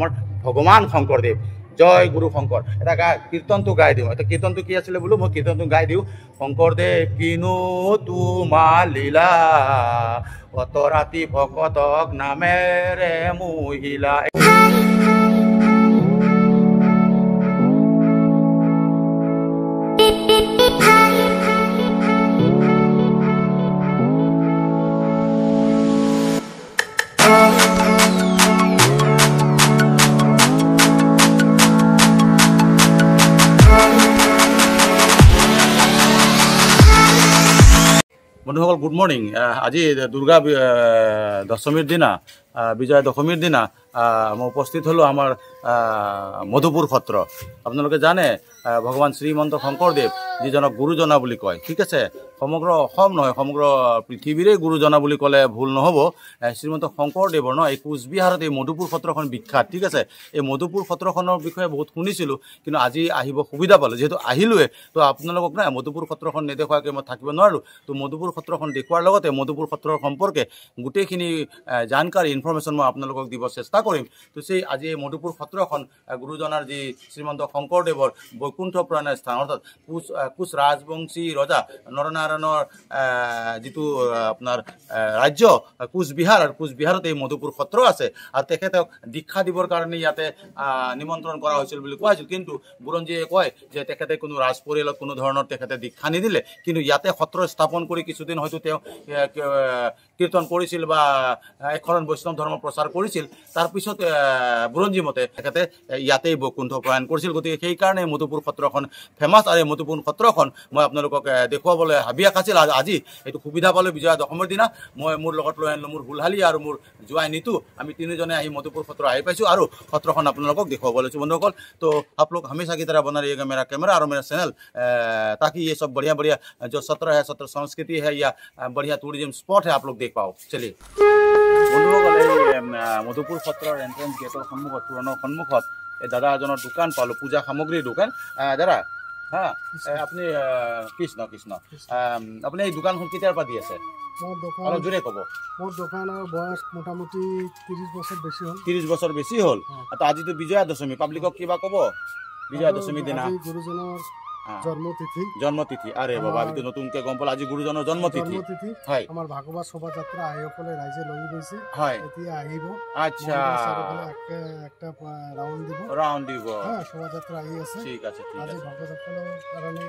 আমাৰ ভগৱান শংকৰদেৱ জয় গুৰু শংকৰ এটা কীৰ্তনটো গাই দিওঁ এটা কীৰ্তনটো কি আছিলে বোলো মই কীৰ্তনটো গাই দিওঁ শংকৰদেৱ কিনো তোমাৰ লীলা অত ৰাতি ভকতক নামেৰে মহিলা বন্ধুসকল গুড মৰ্নিং আজি দুৰ্গা দশমীৰ দিনা বিজয়া দশমীৰ দিনা মই উপস্থিত হলোঁ আমাৰ মধুপুৰ সত্ৰ আপোনালোকে জানে ভগৱান শ্ৰীমন্ত শংকৰদেৱ যিজনক গুৰুজনা বুলি কয় ঠিক আছে সমগ্ৰ অসম নহয় সমগ্ৰ পৃথিৱীৰে গুৰুজনা বুলি ক'লে ভুল নহ'ব শ্ৰীমন্ত শংকৰদেৱৰ এই কোচবিহাৰত এই মধুপুৰ সত্ৰখন বিখ্যাত ঠিক আছে এই মধুপুৰ সত্ৰখনৰ বিষয়ে বহুত শুনিছিলোঁ কিন্তু আজি আহিব সুবিধা পালোঁ যিহেতু আহিলোৱে তো আপোনালোকক মধুপুৰ সত্ৰখন নেদেখুৱাকৈ মই থাকিব নোৱাৰোঁ তো মধুপুৰ সত্ৰখন দেখুৱাৰ লগতে মধুপুৰ সত্ৰৰ সম্পৰ্কে গোটেইখিনি জানকাৰী ইনফৰমেশ্যন মই আপোনালোকক দিব চেষ্টা কৰিম তো সেই আজি এই মধুপুৰ সত্ৰখন গুৰুজনাৰ যি শ্ৰীমন্ত শংকৰদেৱৰ বৈকুণ্ঠ পুৰাণৰ স্থান অৰ্থাৎ কোচ ৰাজবংশী ৰজা নৰনাৰায়ণৰ যিটো আপোনাৰ ৰাজ্য কোচবিহাৰ আৰু কোচবিহাৰত এই মধুপুৰ সত্ৰ আছে আৰু তেখেতক দীক্ষা দিবৰ কাৰণে ইয়াতে নিমন্ত্ৰণ কৰা হৈছিল বুলি কোৱা হৈছিল কিন্তু বুৰঞ্জীয়ে কয় যে তেখেতে কোনো ৰাজ পৰিয়ালত কোনো ধৰণৰ তেখেতে দীক্ষা নিদিলে কিন্তু ইয়াতে সত্ৰ স্থাপন কৰি কিছুদিন হয়তো তেওঁ কীৰ্তন কৰিছিল বা একশৰণ বৈষ্ণৱ ধৰ্ম প্ৰচাৰ কৰিছিল তাৰপিছত বুৰঞ্জী মতে তেখেতে ইয়াতেই বৈকুণ্ঠ প্ৰয়াণ কৰিছিল গতিকে সেইকাৰণে মধুপুৰ সত্ৰখন ফেমাছ আৰু এই মধুপুৰ সত্ৰখন মই আপোনালোকক দেখুৱাবলৈ হাবি আকাছিল আজি এইটো সুবিধা পালোঁ বিজয়া দশমীৰ দিনা মই মোৰ লগত লৈ আনিলোঁ মোৰ হুলহালি আৰু মোৰ জোৱাই নীতু আমি তিনিজনে আহি মধুপুৰ সত্ৰ আহি পাইছোঁ আৰু সত্ৰখন আপোনালোকক দেখুৱাব লৈছোঁ বন্ধুসকল তো आप लोग हमेशा की तरह बना रहिएगा मेरा कैमरा और मेरा चैनल ताकि ये सब बढ़िया बढ़िया जो सत्र है सत्र संस्कृति है या बढ़िया टूरिज्म स्पॉट है आप लोग देख पाओ चलिए বন্ধুসকল এই মধুপুৰ সত্ৰৰ এন্ট্ৰেন্স গেটৰ সন্মুখত পুৰণৰ সন্মুখত এই দাদা এজনৰ দোকান পালোঁ পূজা সামগ্ৰীৰ দোকান দাদা হা আপুনি কৃষ্ণ কৃষ্ণ আপুনি এই দোকানখন কেতিয়াৰ পৰা দি আছে মোৰ দোকান অলপ জোৰে ক'ব মোৰ দোকানৰ বয়স মোটামুটি 30 বছৰ বেছি হ'ল 30 বছৰ বেছি হ'ল তো আজিতো বিজয়া দশমী পাব্লিকক কিবা ক'ব বিজয়া দশমী দিনা গুৰুজনৰ জন্মতিথি আৰে বাবা আমি তো নতুনকে গম পালো আজি গুৰুজনৰ জন্মতিথি হয় আমাৰ ভাগৱত শোভাযাত্ৰা আয়োসকলে ৰাইজে লৈ গৈছে হয় এতিয়া আহিব আচ্ছা একটা ৰাউণ্ড দিব হ্যাঁ শোভাযাত্ৰা আহি আছে ঠিক আছে আজি ভক্তসকলৰ কাৰণে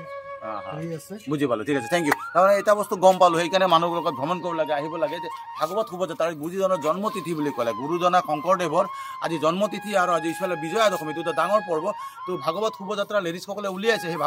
বুজি পালো ঠিক আছে থেংক ইউ তাৰমানে এটা বস্তু গম পালো সেইকাৰণে মানুহৰ লগত ভ্ৰমণ কৰিব লাগে আহিব লাগে যে ভাগৱত শোভাযাত্ৰা গুৰুজনৰ জন্মতিথি বুলি ক'লে গুৰুজনা শংকৰদেৱৰ আজি জন্মতিথি আৰু আজি ইফালে বিজয়া দশমী দুটা ডাঙৰ পৰ্ব তো ভাগৱত শোভাযাত্ৰা লেডিজসকলে উলিয়াইছে সেই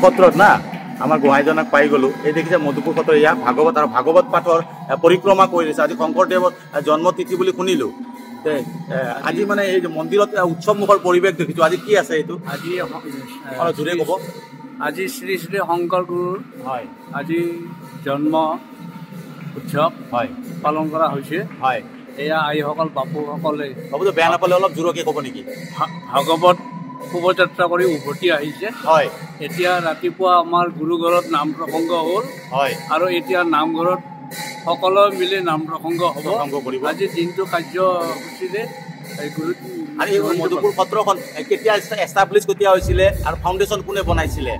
সত্ৰত না আমাৰ গোহাঁইজনক পাই গ'লোঁ। এই দেখিছে মধুপুৰ সত্ৰ ইয়াত ভাগৱত আৰু ভাগৱত পাঠৰ পৰিক্ৰমা কৰি দিছে। আজি শংকৰদেৱৰ জন্মতিথি বুলি শুনিলোঁ। আজি মানে এই মন্দিৰত উৎসৱমুখৰ পৰিৱেশ দেখিছোঁ। আজি কি আছে এইটো? আজি অলপ জোৰে ক'ব। আজি শ্ৰী শ্ৰী শংকৰ গুৰুৰ হয় আজি জন্ম উৎসৱ পালন কৰা হৈছে। হয় এয়া আইসকল বাপুসকলে বাবুতো বেয়া নাপালে অলপ জোৰকৈ ক'ব নেকি? ভাগৱত শোভাযাত্ৰা কৰি উভতি আহিছে। হয় এতিয়া ৰাতিপুৱা আমাৰ গুৰুঘৰত নাম প্ৰসংগ হ'ল। হয় আৰু এতিয়া নামঘৰত সকলোৱে মিলি নাম প্ৰসংগ হ'ব। আজি দিনটো কাৰ্যসূচীৰে আৰু এই মধুপুৰ সত্ৰখন কেতিয়া এষ্টাব্লিছ কেতিয়া হৈছিলে আৰু ফাউণ্ডেশ্যন কোনে বনাইছিলে?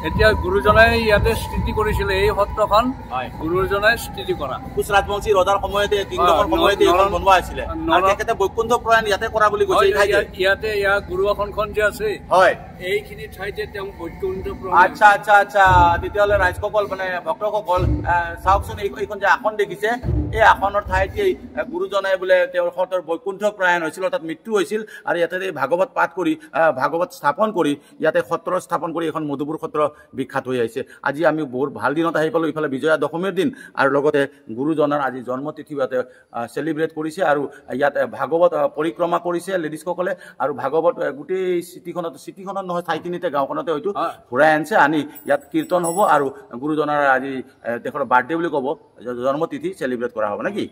এতিয়া গুৰুজনাই ইয়াতে স্থিতি কৰিছিলে। এই সত্ৰখন গুৰুজনাই স্থিতি কৰা। কোচ ৰাজবংশী ৰজাৰ সময়তে কিংডমৰ সময়তে এইখন বনোৱা হৈছিলে। আৰু তেখেতে বৈকুণ্ঠ প্ৰয়াণ ইয়াতে কৰা বুলি কৈছে। ইয়াতে ইয়াৰ গুৰু আসনখন যে আছে হয় এইখিনি ঠাইতে তেওঁ বৈকুণ্ঠ প্ৰয়াণ। আচ্ছা আচ্ছা আচ্ছা। তেতিয়াহ'লে ৰাইজসকল মানে ভক্তসকল চাওকচোন, এইখন যে আসন দেখিছে এই আসনৰ ঠাইতে গুৰুজনাই বোলে তেওঁৰ সত্ৰৰ বৈকুণ্ঠ প্ৰয়াণ হৈছিল, অৰ্থাৎ মৃত্যু হৈছিল। আৰু ইয়াতে ভাগৱত পাঠ কৰি ভাগৱত স্থাপন কৰি ইয়াতে সত্ৰ স্থাপন কৰি এখন মধুপুৰ সত্ৰ বিখ্যাত হৈ আহিছে। আজি আমি বহুত ভাল দিনত আহি পালোঁ। ইফালে বিজয়া দশমীৰ দিন আৰু লগতে গুৰুজনাৰ আজি জন্মতিথি ইয়াতে চেলিব্ৰেট কৰিছে। আৰু ইয়াত ভাগৱত পৰিক্ৰমা কৰিছে লেডিজসকলে। আৰু ভাগৱত গোটেই চিটিখনত নহয় ঠাইখিনিতে গাঁওখনতে হয়তো ঘূৰাই আনিছে, আনি ইয়াত কীৰ্তন হ'ব আৰু গুৰুজনাৰ আজি তেখেতৰ বাৰ্থডে বুলি ক'ব, জন্মতিথি চেলিব্ৰেট কৰা হ'ব নেকি?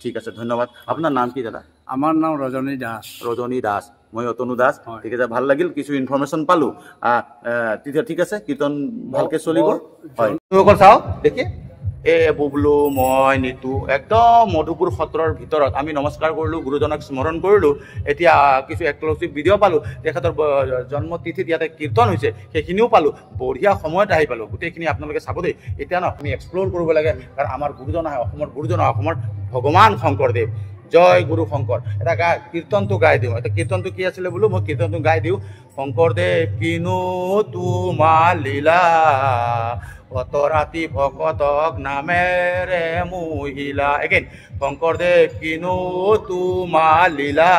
ঠিক আছে, ধন্যবাদ। আপোনাৰ নাম কি দাদা? আমাৰ নাম ৰজনী দাস। ৰজনী দাস। মই অতনু দাস। ঠিক আছে, ভাল লাগিল, কিছু ইনফৰমেশ্যন পালোঁ। তেতিয়া ঠিক আছে, কীৰ্তন ভালকৈ চলিব। হয় চাওঁ দেখি বুবলু, মই, নিতু একদম মধুপুৰ সত্ৰৰ ভিতৰত আমি নমস্কাৰ কৰিলোঁ, গুৰুজনাক স্মৰণ কৰিলোঁ। এতিয়া কিছু এক্সক্লুচিভ ভিডিঅ' পালোঁ, তেখেতৰ জন্মতিথিত ইয়াতে কীৰ্তন হৈছে সেইখিনিও পালোঁ। বঢ়িয়া সময়ত আহি পালোঁ, গোটেইখিনি আপোনালোকে চাব দেই। এতিয়া ন আমি এক্সপ্ল'ৰ কৰিব লাগে, কাৰণ আমাৰ গুৰুজন আহে অসমৰ গুৰুজন, অসমৰ ভগৱান শংকৰদেৱ। জয় গুৰু শংকৰ। এটা কীৰ্তনটো গাই দিওঁ। এটা কীৰ্তনটো কি আছিলে বোলো, মই কীৰ্তনটো গাই দিওঁ। শংকৰদেৱ কিনো তোমাৰ লীলা, অত ৰাতি ভকতক নামেৰে মহিলা। এগেইন, শংকৰদেৱ কিনো তোমাৰ লীলা,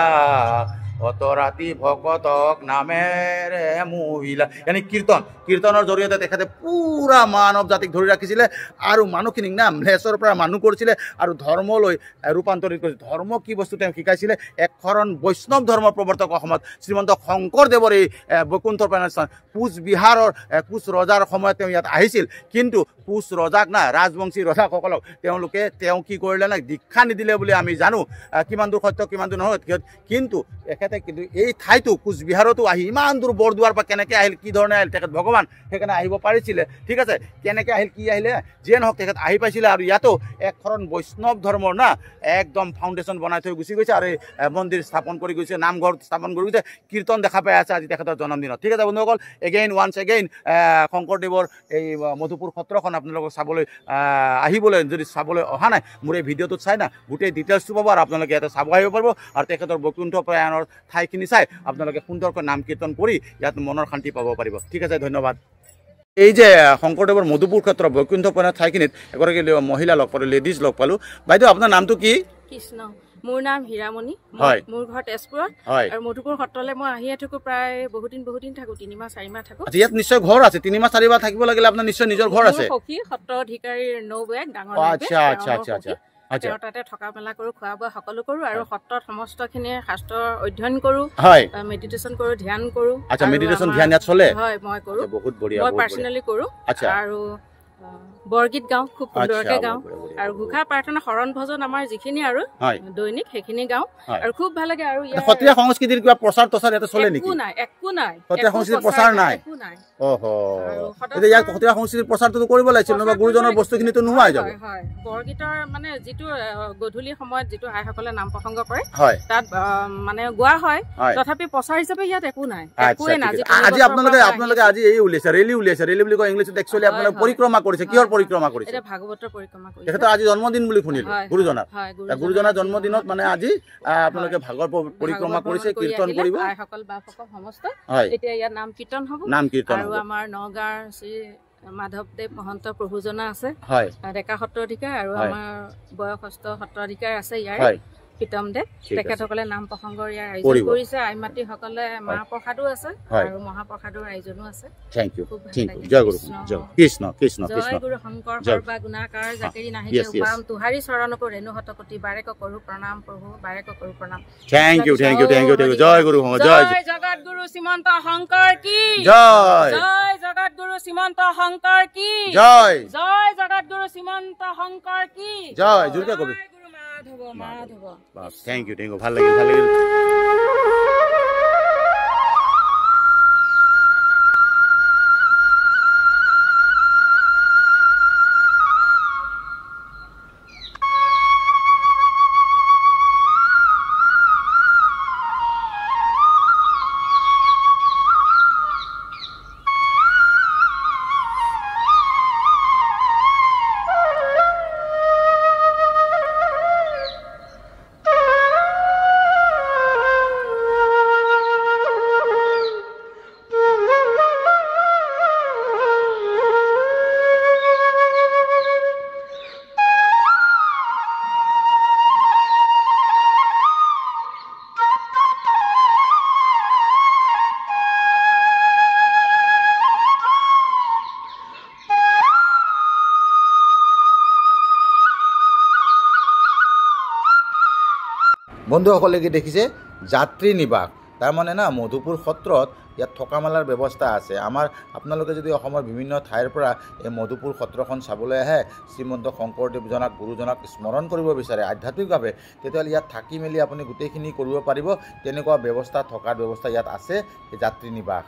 অত ৰাতি ভকতক নামেৰে মহিলা। এনে কীৰ্তনৰ জৰিয়তে তেখেতে পুৰা মানৱ জাতিক ধৰি ৰাখিছিলে আৰু মানুহখিনিক না ম্লেছৰ পৰা মানুহ কৰিছিলে আৰু ধৰ্মলৈ ৰূপান্তৰিত কৰিছিলে। ধৰ্ম কি বস্তু তেওঁ শিকাইছিলে। একশৰণ বৈষ্ণৱ ধৰ্মৰ প্ৰৱৰ্তক অসমত শ্ৰীমন্ত শংকৰদেৱৰ এই বৈকুণ্ঠ প্ৰাণস্থান কোচবিহাৰৰ কোচ ৰজাৰ সময়ত তেওঁ ইয়াত আহিছিল। কিন্তু কোচ ৰজাক না ৰাজবংশী ৰজাসকলক তেওঁ কি কৰিলে না দীক্ষা নিদিলে বুলি আমি জানো। কিমান দূৰ সত্য কিমান দূৰ নহয়, কিন্তু কিন্তু এই ঠাইতো কোচবিহাৰতো আহি ইমান দূৰ বৰদুৱাৰ পৰা কেনেকৈ আহিল, কি ধৰণে আহিল, তেখেত ভগৱান সেইকাৰণে আহিব পাৰিছিলে। ঠিক আছে, কেনেকৈ আহিল কি আহিলে যিয়ে নহওক তেখেত আহি পাইছিলে। আৰু ইয়াতো একশৰণ বৈষ্ণৱ ধৰ্মৰ না একদম ফাউণ্ডেশ্যন বনাই থৈ গুচি গৈছে আৰু এই মন্দিৰ স্থাপন কৰি গৈছে, নামঘৰ স্থাপন কৰি গৈছে, কীৰ্তন দেখা পাই আছে আজি তেখেতৰ জন্মদিনত। ঠিক আছে বন্ধুসকল, ওৱান্স এগেইন শংকৰদেৱৰ এই মধুপুৰ সত্ৰখন আপোনালোকক চাবলৈ আহিবলৈ, যদি চাবলৈ অহা নাই মোৰ এই ভিডিঅ'টোত চাই না গোটেই ডিটেইলছটো পাব আৰু আপোনালোকে ইয়াতে চাব আহিব পাৰিব। আৰু তেখেতৰ বৈকুণ্ঠ প্ৰয়াণৰ ঠাইখিনি চাই আপোনালোকে সুন্দৰকৈ নাম কীৰ্তন কৰি ইয়াত মনৰ শান্তি পাব পাৰিব। ঠিক আছে, ধন্যবাদ। এই যে শংকৰদেৱৰ মধুপুৰ ক্ষেত্ৰ বৈকুণ্ঠ প্ৰয়াণৰ ঠাইখিনিত এগৰাকী মহিলা লগ পালোঁ, লেডিজ লগ পালোঁ। বাইদেউ আপোনাৰ নামটো কি? কৃষ্ণ। মোৰ নাম হীৰামণি। মোৰ ঘৰ তেজপুৰত। আৰু মধুপুৰ সত্ৰলৈ মই আহিয়ে থাকোঁ, প্ৰায় বহুত দিন থাকোঁ, 3 মাহ 4 মাহ থাকোঁ। ইয়াত নিশ্চয় ঘৰ আছে, 3 মাহ 4 মাহ থাকিব লাগিলে আপোনাৰ নিশ্চয় নিজৰ ঘৰ আছে। সখী সত্ৰ অধিকাৰীৰ নৌবেগ ডাঙৰ। আচ্ছা আচ্ছা আচ্ছা আচ্ছা। তেওঁৰ তাতে থকা মেলা কৰোঁ, খোৱা বোৱা সকলো কৰোঁ। আৰু সত্ৰত সমস্তখিনি শাস্ত্ৰ অধ্যয়ন কৰোঁ, মেডিটেশ্যন কৰোঁ, ধ্যান কৰোঁ। আচ্ছা, মেডিটেশ্যন ধ্যান ইয়াত চলে? হয়, মই কৰোঁ। বহুত বঢ়িয়া। মই পাৰ্চনেলি কৰোঁ। আৰু বৰগীত গাওঁ, খুব সুন্দৰকে গাওঁ। আৰু ঘোষা প্ৰাৰ্থনা শৰণ ভজন আমাৰ যিখিনি আৰু দৈনিক সেইখিনি গাওঁ আৰু খুব ভাল লাগে। আৰু সত্ৰীয়া সংস্কৃতিৰ কিবা প্ৰচাৰ তচাৰ ইয়াতে চলে নেকি? একো নাই। সত্ৰীয়া সংস্কৃতিৰ প্ৰচাৰ নাই? এতিয়া ইয়াত সত্ৰীয়া সংস্কৃতিৰ প্ৰচাৰটো কৰিব লাগিছিল, নহ'বা গুৰুজনৰ বস্তুখিনিতো নোহোৱাই যাব। বৰগীতৰ মানে যিটো গধূলি সময়ত যিটো আইসকলে নাম প্ৰসংগ কৰে তাত মানে গোৱা হয়, তথাপি প্ৰচাৰ হিচাপে ইয়াত একো নাই। আজি আপোনালোকে আজি এই উলিয়াইছে, ৰেলী বুলি কয় ইংলিছত। একচুৱেলি আপোনালোকে পৰিক্ৰমা কৰিছে, কিহৰ পৰিক্ৰমা কৰিছে? ভাগৱতৰ পৰিক্ৰমা কৰিছে। তেখেতৰ আজি জন্মদিন বুলি শুনিলো গুৰুজনাৰ জন্মদিনত মানে আজি আপোনালোকে ভাগৱত পৰিক্ৰমা কৰিছে, কীৰ্তন কৰিব। আইসকল বাপসকল সমস্ত এতিয়া ইয়াত নাম কীৰ্তন হ'ব। আৰু আমাৰ নগাঁৱৰ শ্ৰী মাধৱদেৱ মহন্ত প্ৰভুজনা আছে, ডেকা সত্ৰাধিকাৰ, আৰু আমাৰ বয়সস্থ সত্ৰাধিকাৰ আছে ইয়াৰ। প্ৰীতম দে তেখেতসকলে নাম প্ৰসংগৰ ইয়াৰ আয়োজন কৰিছে আইমাতৃসকলে মাহ প্ৰসাদো আছে আৰু মহাপ্ৰসাদৰ আয়োজনো আছে থ্যাংক ইউ জয় গুৰু জয় কৃষ্ণ কৃষ্ণ জয় গুৰু শংকৰ সৰ্বা গুণাকাৰ জাকেৰি নাহিকে উপাম তুহাৰি চৰণক ৰেণু হতকটি বাৰেক কৰো প্ৰণাম প্ৰভু বাৰেক কৰো প্ৰণাম থ্যাংক ইউ জয় গুৰু জয় জগত গুৰু শ্ৰীমন্ত শংকৰ কি জয় জয় জগত গুৰু শ্ৰীমন্ত শংকৰ কি জয় জয় জগত গুৰু শ্ৰীমন্ত শংকৰ কি জয় জোৰকে কবি মাধৱ থ্যাংক ইউ ভাল লাগিল বন্ধুসকলে কি দেখিছে যাত্ৰী নিবাস তাৰমানে না মধুপুৰ সত্ৰত ইয়াত থকা মেলাৰ ব্যৱস্থা আছে আপোনালোকে যদি অসমৰ বিভিন্ন ঠাইৰ পৰা এই মধুপুৰ সত্ৰখন চাবলৈ আহে শ্ৰীমন্ত শংকৰদেৱজনক গুৰুজনক স্মৰণ কৰিব বিচাৰে আধ্যাত্মিকভাৱে তেতিয়াহ'লে ইয়াত থাকি মেলি আপুনি গোটেইখিনি কৰিব পাৰিব তেনেকুৱা ব্যৱস্থা থকাৰ ব্যৱস্থা ইয়াত আছে যাত্ৰী নিবাস